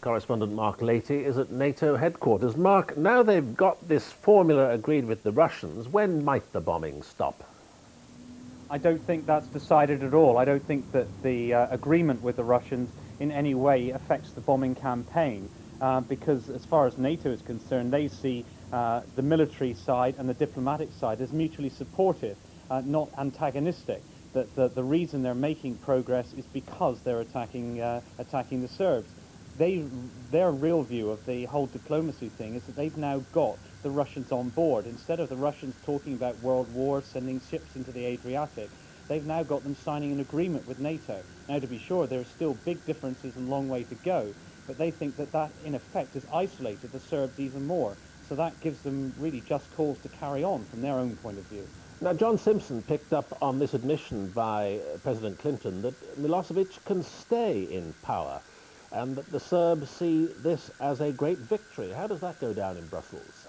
Correspondent Mark Laity is at NATO headquarters. Mark, now they've got this formula agreed with the Russians, when might the bombing stop? I don't think that's decided at all. I don't think that the agreement with the Russians in any way affects the bombing campaign, because as far as NATO is concerned, they see the military side and the diplomatic side as mutually supportive, not antagonistic. That the reason they're making progress is because they're attacking the Serbs. Their real view of the whole diplomacy thing is that they've now got the Russians on board. Instead of the Russians talking about world war, sending ships into the Adriatic, they've now got them signing an agreement with NATO. Now, to be sure, there are still big differences and a long way to go, but they think that that, in effect, has isolated the Serbs even more. So that gives them really just cause to carry on from their own point of view. Now, John Simpson picked up on this admission by President Clinton that Milosevic can stay in power and that the Serbs see this as a great victory. How does that go down in Brussels?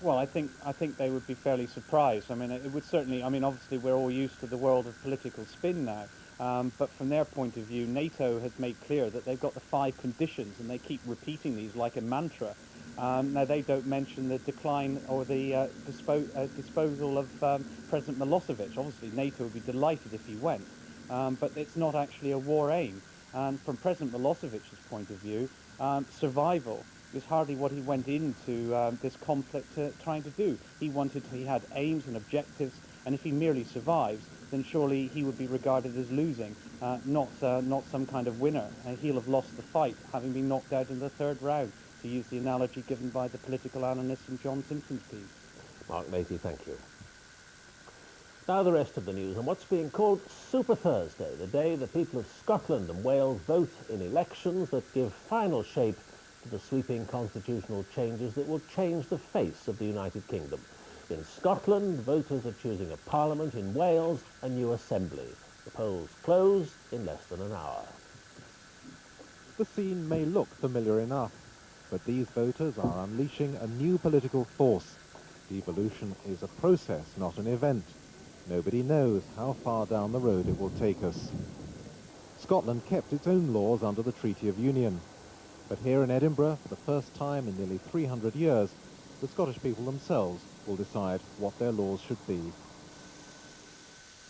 Well, I think they would be fairly surprised. I mean, it would certainly, I mean, obviously we're all used to the world of political spin now, but from their point of view, NATO has made clear that they've got the 5 conditions, and they keep repeating these like a mantra. Now, they don't mention the decline or the disposal of President Milosevic. Obviously, NATO would be delighted if he went, but it's not actually a war aim. And from President Milosevic's point of view, survival is hardly what he went into this conflict trying to do. He had aims and objectives, and if he merely survives, then surely he would be regarded as losing, not some kind of winner. He'll have lost the fight, having been knocked out in the 3rd round, to use the analogy given by the political analyst from John Simpson's piece. Mark Laity, thank you. Now the rest of the news on what's being called Super Thursday, the day the people of Scotland and Wales vote in elections that give final shape to the sweeping constitutional changes that will change the face of the United Kingdom. In Scotland, voters are choosing a parliament. In Wales, a new assembly. The polls close in less than an hour. The scene may look familiar enough, but these voters are unleashing a new political force. Devolution is a process, not an event. Nobody knows how far down the road it will take us. Scotland kept its own laws under the Treaty of Union. But here in Edinburgh, for the first time in nearly 300 years, the Scottish people themselves will decide what their laws should be.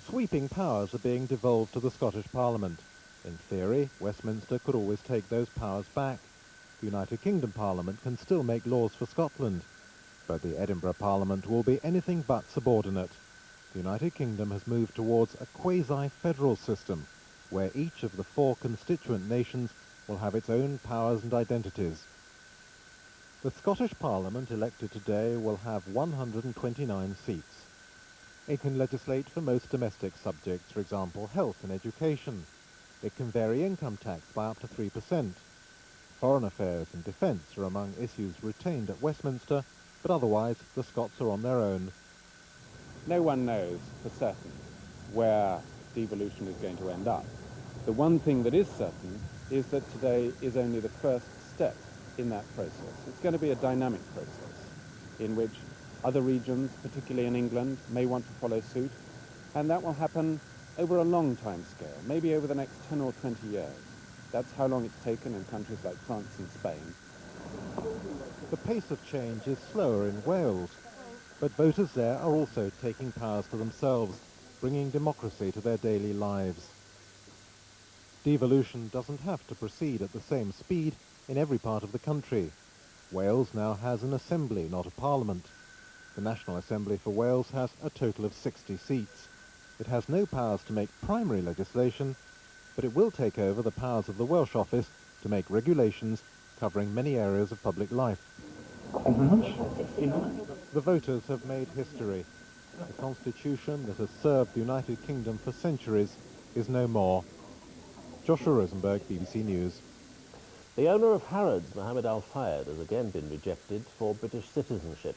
Sweeping powers are being devolved to the Scottish Parliament. In theory, Westminster could always take those powers back. The United Kingdom Parliament can still make laws for Scotland, but the Edinburgh Parliament will be anything but subordinate. The United Kingdom has moved towards a quasi-federal system, where each of the 4 constituent nations will have its own powers and identities. The Scottish Parliament elected today will have 129 seats. It can legislate for most domestic subjects, for example, health and education. It can vary income tax by up to 3%. Foreign affairs and defence are among issues retained at Westminster, but otherwise the Scots are on their own. No one knows for certain where devolution is going to end up. The one thing that is certain is that today is only the first step in that process. It's going to be a dynamic process in which other regions, particularly in England, may want to follow suit, and that will happen over a long time scale, maybe over the next 10 or 20 years. That's how long it's taken in countries like France and Spain. The pace of change is slower in Wales, but voters there are also taking powers to themselves, bringing democracy to their daily lives. Devolution doesn't have to proceed at the same speed in every part of the country. Wales now has an assembly, not a parliament. The National Assembly for Wales has a total of 60 seats. It has no powers to make primary legislation, but it will take over the powers of the Welsh office to make regulations covering many areas of public life. The voters have made history. The constitution that has served the United Kingdom for centuries is no more. Joshua Rosenberg, BBC News. The owner of Harrods, Mohammed Al Fayed, has again been rejected for British citizenship.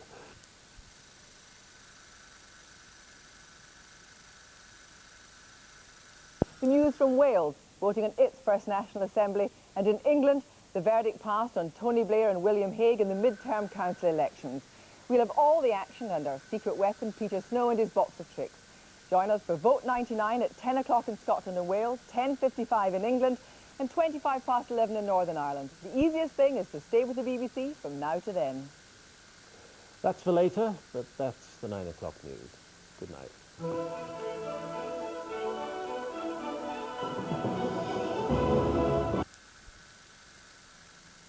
The news from Wales, voting on its first National Assembly, and in England, the verdict passed on Tony Blair and William Hague in the mid-term council elections. We'll have all the action and our secret weapon, Peter Snow, and his box of tricks. Join us for Vote 99 at 10 o'clock in Scotland and Wales, 10:55 in England, and 25 past 11 in Northern Ireland. The easiest thing is to stay with the BBC from now to then. That's for later, but that's the 9 o'clock news. Good night.